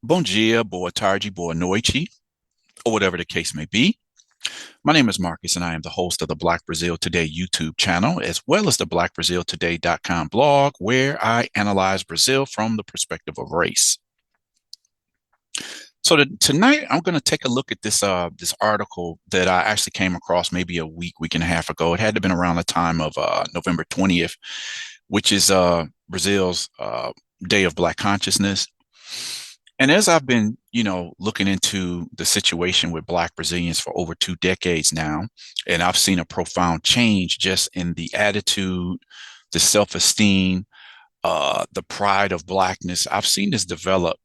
Bom dia, boa tarde, boa noite, or whatever the case may be. My name is Marcus, and I am the host of the Black Brazil Today YouTube channel, as well as the blackbraziltoday.com blog, where I analyze Brazil from the perspective of race. So tonight, I'm going to take a look at this article that I actually came across maybe a week and a half ago. It had to have been around the time of November 20th, which is Brazil's Day of Black Consciousness. And as I've been, looking into the situation with Black Brazilians for over 2 decades now, and I've seen a profound change just in the attitude, the self-esteem, the pride of Blackness. I've seen this develop,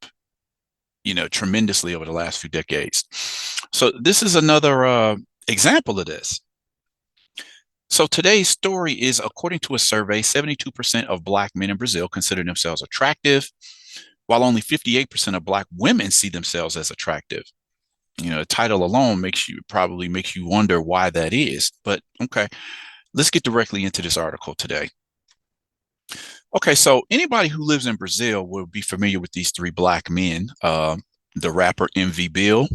tremendously over the last few decades. So this is another example of this. So today's story is, according to a survey, 72% of Black men in Brazil consider themselves attractive, while only 58% of Black women see themselves as attractive. The title alone probably makes you wonder why that is. But okay, let's get directly into this article today. Okay, so anybody who lives in Brazil will be familiar with these three Black men: the rapper MV Bill,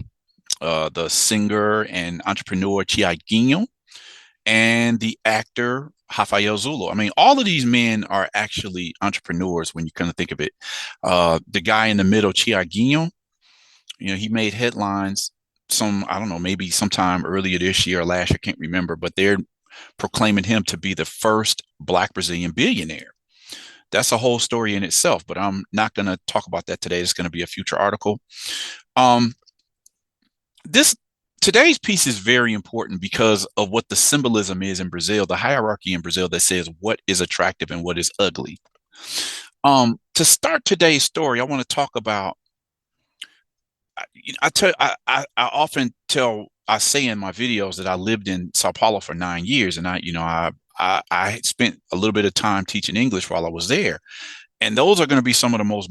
the singer and entrepreneur Tiaguinho, and the actor Rafael Zulo. I mean, all of these men are actually entrepreneurs when you kind of think of it. The guy in the middle, Tiaguinho, he made headlines I don't know, maybe sometime earlier this year or last year, I can't remember, but they're proclaiming him to be the first Black Brazilian billionaire. That's a whole story in itself, but I'm not going to talk about that today. It's going to be a future article. This Today's piece is very important because of what the symbolism is in Brazil, the hierarchy in Brazil that says what is attractive and what is ugly. To start today's story, I want to talk about. I say in my videos that I lived in Sao Paulo for 9 years, and I spent a little bit of time teaching English while I was there. And those are going to be some of the most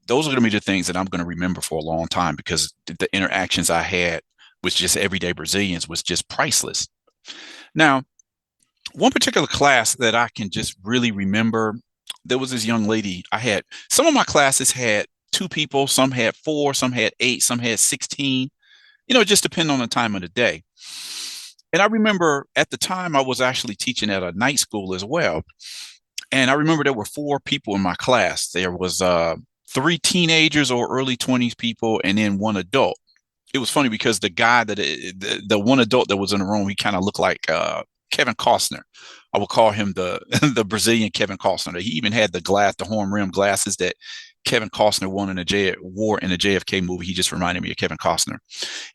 those are going to be the things that I'm going to remember for a long time, because the interactions I had with just everyday Brazilians was just priceless. Now, one particular class that I can just really remember, there was this young lady. Some of my classes had two people, some had four, some had eight, some had 16. It just depended on the time of the day. And I remember at the time I was actually teaching at a night school as well. And I remember there were four people in my class. There was three teenagers or early 20s people, and then one adult. It was funny because the guy the one adult that was in the room, he kind of looked like Kevin Costner. I would call him the the Brazilian Kevin Costner. He even had the horn rim glasses that Kevin Costner wore in the JFK movie. He just reminded me of Kevin Costner.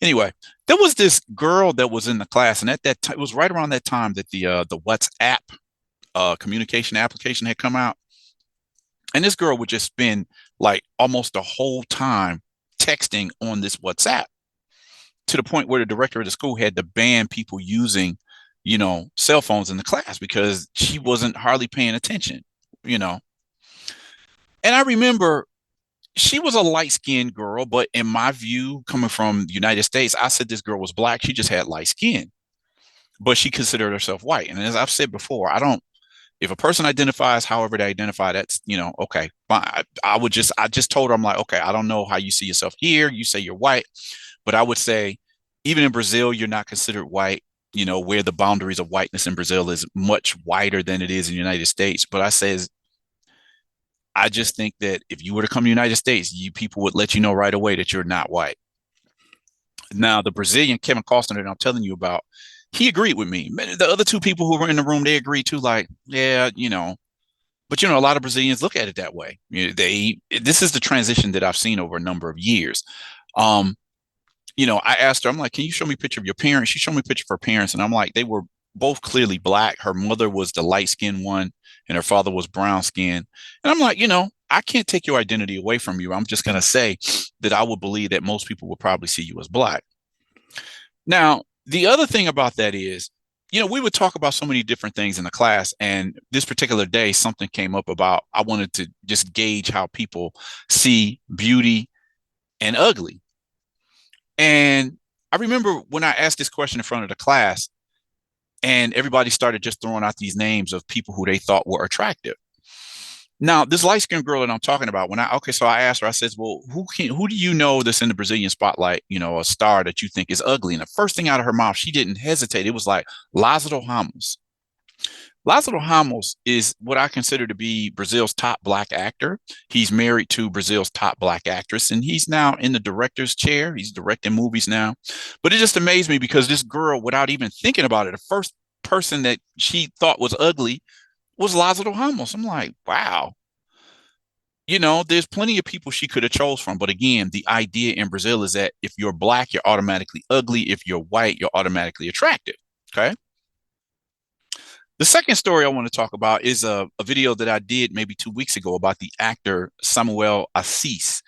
Anyway, there was this girl that was in the class, and at that time, it was right around that time that the WhatsApp communication application had come out. And this girl would just spend like almost the whole time texting on this WhatsApp, to the point where the director of the school had to ban people using, cell phones in the class because she wasn't hardly paying attention, you know. And I remember she was a light-skinned girl, but in my view, coming from the United States, I said this girl was Black. She just had light skin, but she considered herself white. And as I've said before, if a person identifies however they identify, that's, okay. I just told her, I'm like, okay, I don't know how you see yourself here. You say you're white, but I would say even in Brazil, you're not considered white, where the boundaries of whiteness in Brazil is much wider than it is in the United States. But I just think that if you were to come to the United States, people would let you know right away that you're not white. Now, the Brazilian Kevin Costner that I'm telling you about, he agreed with me. The other two people who were in the room, they agreed too, like, yeah, but a lot of Brazilians look at it that way. This is the transition that I've seen over a number of years. I asked her, I'm like, can you show me a picture of your parents? She showed me a picture of her parents, and I'm like, they were both clearly Black. Her mother was the light skinned one, and her father was brown skinned. And I'm like, I can't take your identity away from you. I'm just going to say that I would believe that most people would probably see you as Black. Now, the other thing about that is, we would talk about so many different things in the class. And this particular day, something came up about, I wanted to just gauge how people see beauty and ugly. And I remember when I asked this question in front of the class, and everybody started just throwing out these names of people who they thought were attractive. Now, this light skinned girl that I'm talking about, so I asked her, I said, well, who do you know that's in the Brazilian spotlight, a star that you think is ugly? And the first thing out of her mouth, she didn't hesitate. It was like Lázaro Ramos. Lázaro Ramos is what I consider to be Brazil's top black actor. He's married to Brazil's top black actress, and he's now in the director's chair. He's directing movies now. But it just amazed me because this girl, without even thinking about it, the first person that she thought was ugly was Lázaro Ramos. I'm like, wow. There's plenty of people she could have chose from. But again, the idea in Brazil is that if you're black, you're automatically ugly. If you're white, you're automatically attractive. Okay. The second story I want to talk about is a video that I did maybe 2 weeks ago about the actor Samuel Assis,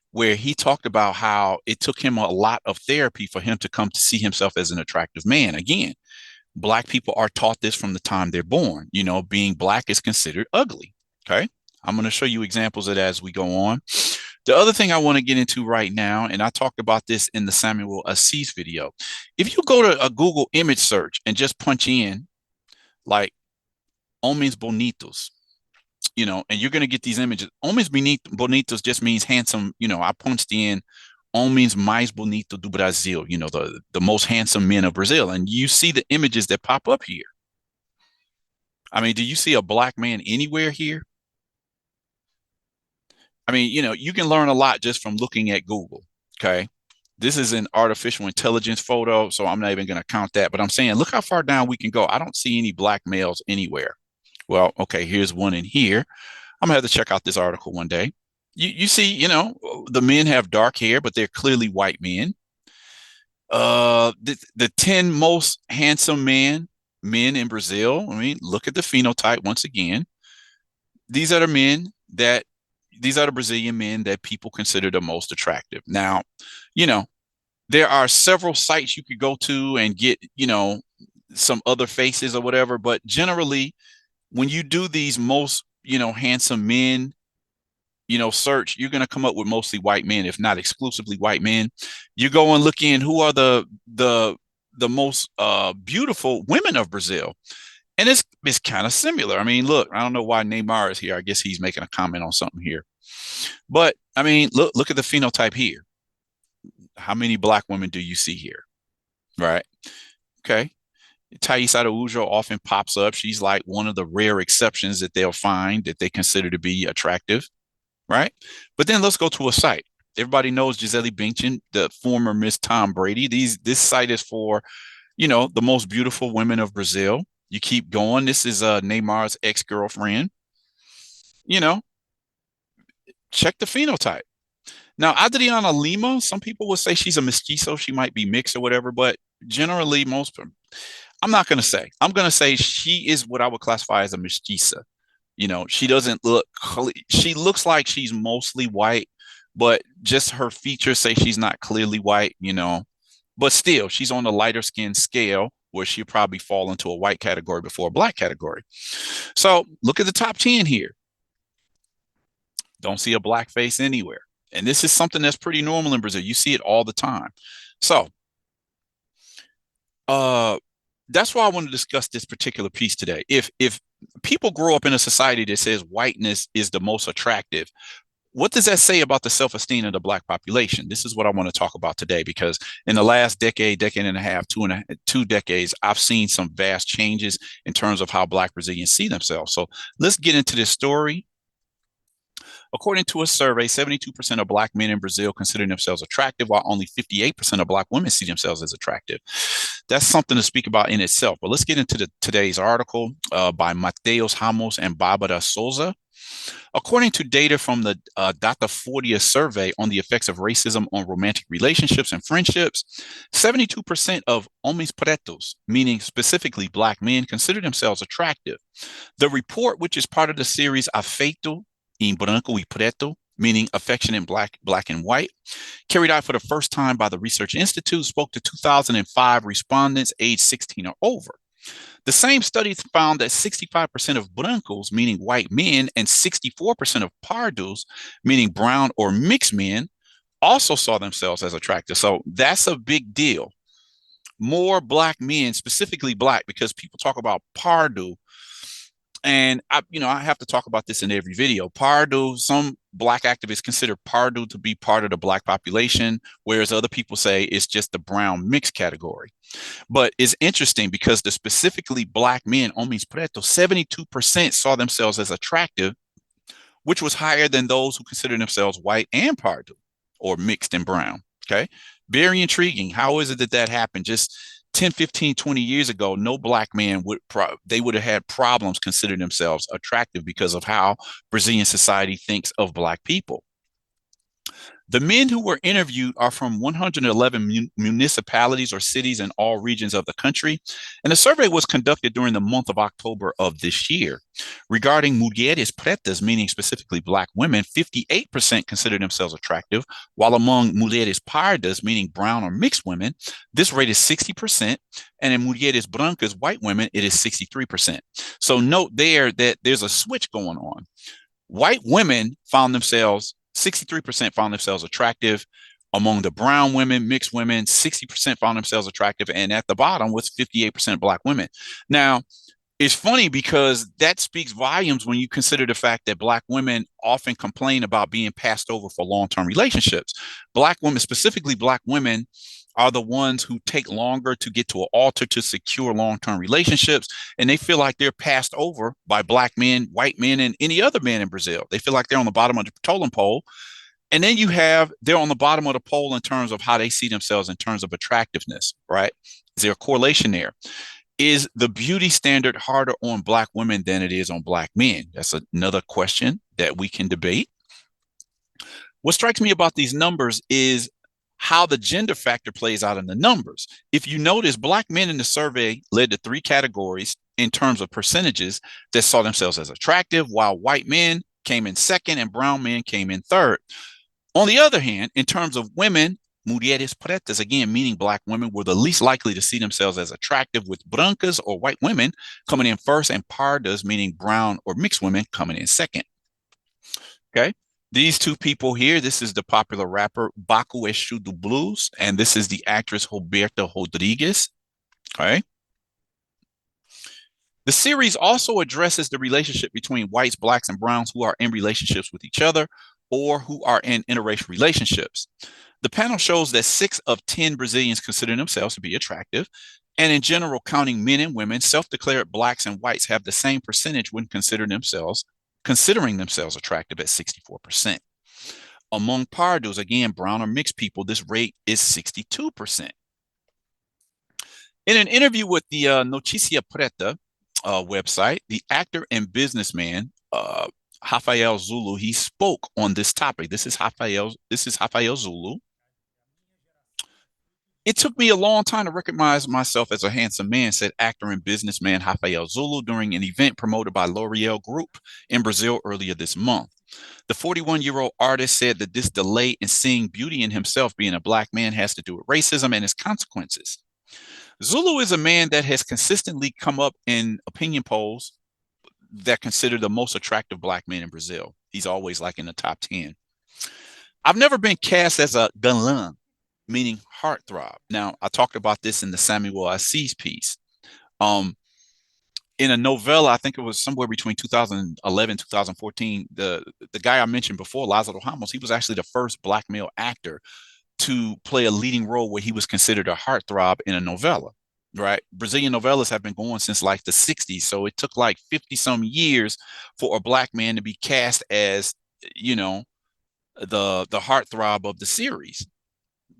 where he talked about how it took him a lot of therapy for him to come to see himself as an attractive man. Again, black people are taught this from the time they're born. Being black is considered ugly. Okay. I'm going to show you examples of that as we go on. The other thing I want to get into right now, and I talked about this in the Samuel Assis video. If you go to a Google image search and just punch in like homens bonitos, and you're going to get these images. Homens bonitos just means handsome. I punched in homens mais bonito do Brasil, the most handsome men of Brazil. And you see the images that pop up here. I mean, do you see a black man anywhere here? I mean, you can learn a lot just from looking at Google. Okay. This is an artificial intelligence photo, so I'm not even going to count that. But I'm saying, look how far down we can go. I don't see any black males anywhere. Well, okay, here's one in here. I'm gonna have to check out this article one day. You see, the men have dark hair, but they're clearly white men. The 10 most handsome men in Brazil. I mean, look at the phenotype once again. These are the men that these are the Brazilian men that people consider the most attractive. Now, you know, there are several sites you could go to and get, some other faces or whatever, but generally when you do these most, handsome men, search, you're going to come up with mostly white men, if not exclusively white men. You go and look in who are the most beautiful women of Brazil. And it's kind of similar. I mean, look, I don't know why Neymar is here. I guess he's making a comment on something here. But I mean, look at the phenotype here. How many black women do you see here? Right. Okay. Thais Araújo often pops up. She's like one of the rare exceptions that they'll find that they consider to be attractive, right? But then let's go to a site. Everybody knows Gisele Bündchen, the former Miss Tom Brady. This site is for, the most beautiful women of Brazil. You keep going. This is Neymar's ex-girlfriend. You know, check the phenotype. Now, Adriana Lima, some people would say she's a mestizo. She might be mixed or whatever, but generally, I'm not going to say. I'm going to say she is what I would classify as a mestiza. She doesn't she looks like she's mostly white, but just her features say she's not clearly white. But still, she's on the lighter skin scale where she'll probably fall into a white category before a black category. So look at the top 10 here. Don't see a black face anywhere. And this is something that's pretty normal in Brazil. You see it all the time. So, that's why I want to discuss this particular piece today. If people grow up in a society that says whiteness is the most attractive, what does that say about the self-esteem of the black population? This is what I want to talk about today, because in the last decade and a half, 2 decades, I've seen some vast changes in terms of how black Brazilians see themselves. So let's get into this story. According to a survey, 72% of black men in Brazil consider themselves attractive, while only 58% of black women see themselves as attractive. That's something to speak about in itself. But let's get into today's article by Mateus Ramos and Barbara Souza. According to data from the Datafolha survey on the effects of racism on romantic relationships and friendships, 72% of homens pretos, meaning specifically black men, consider themselves attractive. The report, which is part of the series Afeito em Branco e Preto, meaning affection in black and white, carried out for the first time by the Research Institute, spoke to 2005 respondents aged 16 or over. The same study found that 65% of brancos, meaning white men, and 64% of pardos, meaning brown or mixed men, also saw themselves as attractive. So that's a big deal. More black men, specifically black, because people talk about pardo. And I have to talk about this in every video. Pardo, some black activists consider Pardo to be part of the black population, whereas other people say it's just the brown mixed category. But it's interesting because the specifically black men, hombres pretos, 72% saw themselves as attractive, which was higher than those who consider themselves white and Pardo or mixed and brown. Okay. Very intriguing. How is it that that happened? Just 10, 15, 20 years ago, no black man they would have had problems considering themselves attractive because of how Brazilian society thinks of black people. The men who were interviewed are from 111 municipalities or cities in all regions of the country, and the survey was conducted during the month of October of this year. Regarding mulheres pretas, meaning specifically black women, 58% consider themselves attractive, while among mulheres pardas, meaning brown or mixed women, this rate is 60%, and in mulheres brancas, white women, it is 63%. So note there that there's a switch going on. White women found themselves 63% found themselves attractive. Among the brown women, mixed women, 60% found themselves attractive. And at the bottom was 58% black women. Now, it's funny because that speaks volumes when you consider the fact that black women often complain about being passed over for long-term relationships. Black women, specifically black women, are the ones who take longer to get to an altar to secure long-term relationships, and they feel like they're passed over by black men, white men, and any other man in Brazil. They feel like they're on the bottom of the totem pole. And then they're on the bottom of the pole in terms of how they see themselves in terms of attractiveness, right? Is there a correlation there? Is the beauty standard harder on black women than it is on black men? That's another question that we can debate. What strikes me about these numbers is how the gender factor plays out in the numbers. If you notice, black men in the survey led to three categories in terms of percentages that saw themselves as attractive, while white men came in second and brown men came in third. On the other hand, in terms of women, mulheres pretas, again, meaning black women, were the least likely to see themselves as attractive, with brancas or white women coming in first and pardas, meaning brown or mixed women, coming in second. Okay. These two people here, this is the popular rapper Baco Exu do Blues, and this is the actress Roberta Rodriguez. Okay. The series also addresses the relationship between whites, blacks, and browns who are in relationships with each other or who are in interracial relationships. The panel shows that 6 of 10 Brazilians consider themselves to be attractive. And in general, counting men and women, self-declared blacks and whites have the same percentage when considering themselves attractive at 64%. Among pardos, again, brown or mixed people, this rate is 62%. In an interview with the Noticia Preta website, the actor and businessman Rafael Zulu, he spoke on this topic. This is Rafael Zulu. It took me a long time to recognize myself as a handsome man, said actor and businessman Rafael Zulu during an event promoted by L'Oreal Group in Brazil earlier this month. The 41-year-old artist said that this delay in seeing beauty in himself being a black man has to do with racism and its consequences. Zulu is a man that has consistently come up in opinion polls that consider the most attractive black men in Brazil. He's always like in the top 10. I've never been cast as a galã, meaning heartthrob. Now, I talked about this in the Samuel Assis piece. In a novella, I think it was somewhere between 2011 2014, the guy I mentioned before, Lázaro Ramos, he was actually the first black male actor to play a leading role where he was considered a heartthrob in a novella, right? Brazilian novellas have been going since like the 60s. So it took like 50 some years for a black man to be cast as, the heartthrob of the series.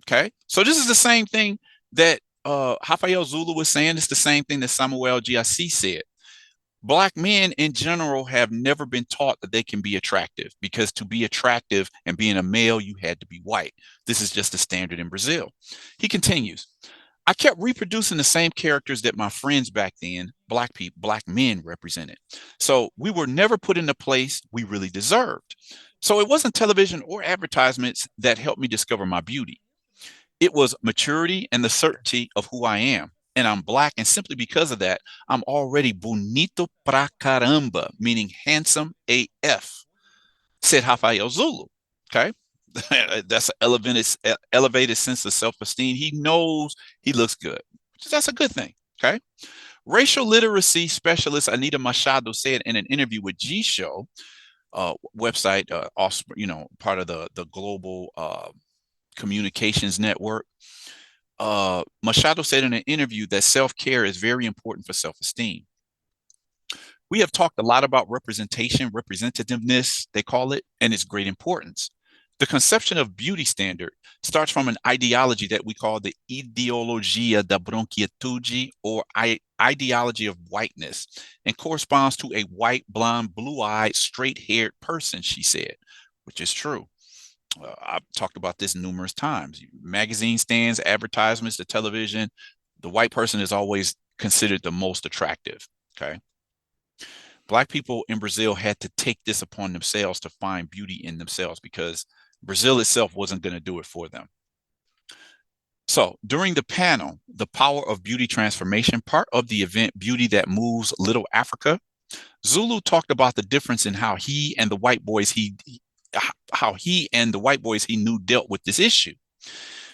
Okay. So this is the same thing that Rafael Zulu was saying. It's the same thing that Samuel G.I.C. said. Black men in general have never been taught that they can be attractive, because to be attractive and being a male, you had to be white. This is just the standard in Brazil. He continues, I kept reproducing the same characters that my friends back then, black men represented. So we were never put in the place we really deserved. So it wasn't television or advertisements that helped me discover my beauty. It was maturity and the certainty of who I am. And I'm black, and simply because of that, I'm already bonito pra caramba, meaning handsome AF, said Rafael Zulu. Okay. That's an elevated sense of self-esteem. He knows he looks good. That's a good thing. Okay. Racial literacy specialist Anita Machado said in an interview with G Show website, also, part of the global communications network. Machado said in an interview that self-care is very important for self-esteem. We have talked a lot about representation, representativeness, they call it, and its great importance. The conception of beauty standard starts from an ideology that we call the ideologia da branquitude, or ideology of whiteness, and corresponds to a white, blonde, blue-eyed, straight-haired person, she said, which is true. I've talked about this numerous times. Magazine stands, advertisements, the television, the white person is always considered the most attractive, okay? Black people in Brazil had to take this upon themselves to find beauty in themselves because Brazil itself wasn't going to do it for them. So during the panel, The Power of Beauty Transformation, part of the event, Beauty That Moves Little Africa, Zulu talked about the difference in how he and the white boys he knew dealt with this issue.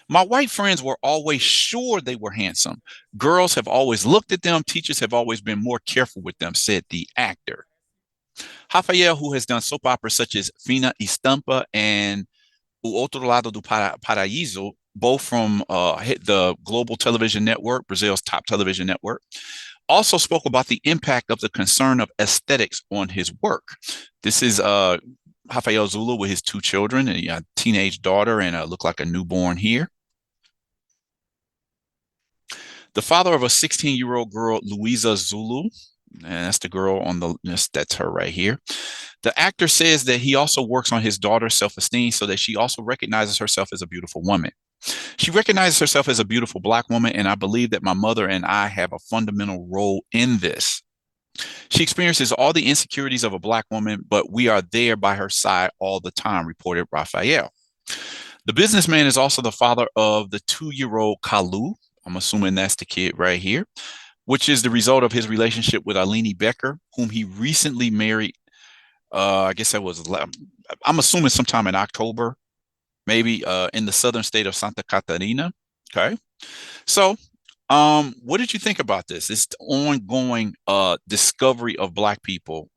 My white friends were always sure they were handsome. Girls have always looked at them. Teachers have always been more careful with them, said the actor. Rafael, who has done soap operas such as Fina Estampa and O Outro Lado do Paraíso, both from the Global Television Network, Brazil's top television network, also spoke about the impact of the concern of aesthetics on his work. This is Rafael Zulu with his two children, a teenage daughter and look like a newborn here. The father of a 16-year-old girl, Luisa Zulu, and that's the girl on that's her right here. The actor says that he also works on his daughter's self-esteem so that she also recognizes herself as a beautiful woman. She recognizes herself as a beautiful Black woman, and I believe that my mother and I have a fundamental role in this. She experiences all the insecurities of a Black woman, but we are there by her side all the time, reported Rafael. The businessman is also the father of the 2-year-old Kalu. I'm assuming that's the kid right here, which is the result of his relationship with Alini Becker, whom he recently married. I guess that was, I'm assuming sometime in October, maybe in the southern state of Santa Catarina. Okay. So what did you think about this? This ongoing discovery of Black people,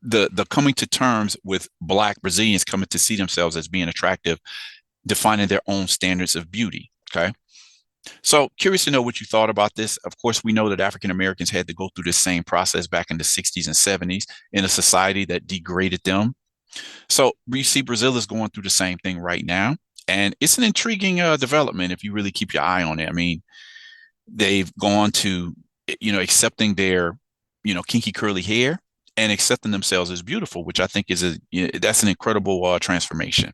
the coming to terms with Black Brazilians coming to see themselves as being attractive, defining their own standards of beauty. Okay. So curious to know what you thought about this. Of course, we know that African Americans had to go through this same process back in the 60s and 70s in a society that degraded them. So we see Brazil is going through the same thing right now. And it's an intriguing development if you really keep your eye on it. I mean, they've gone to, accepting their, kinky curly hair and accepting themselves as beautiful, which I think is that's an incredible transformation.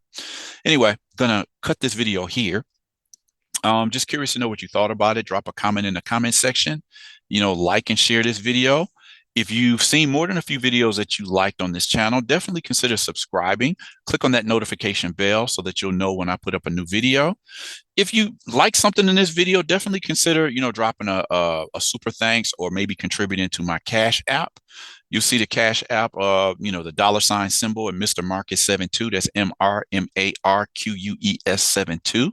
Anyway, gonna cut this video here. Just curious to know what you thought about it. Drop a comment in the comment section. Like and share this video. If you've seen more than a few videos that you liked on this channel, definitely consider subscribing. Click on that notification bell so that you'll know when I put up a new video. If you like something in this video, definitely consider, dropping a super thanks or maybe contributing to my Cash App. You'll see the Cash App, the $ symbol and Mr. Marcus 72. That's MRMARQUES 72.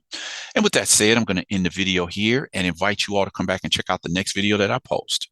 And with that said, I'm going to end the video here and invite you all to come back and check out the next video that I post.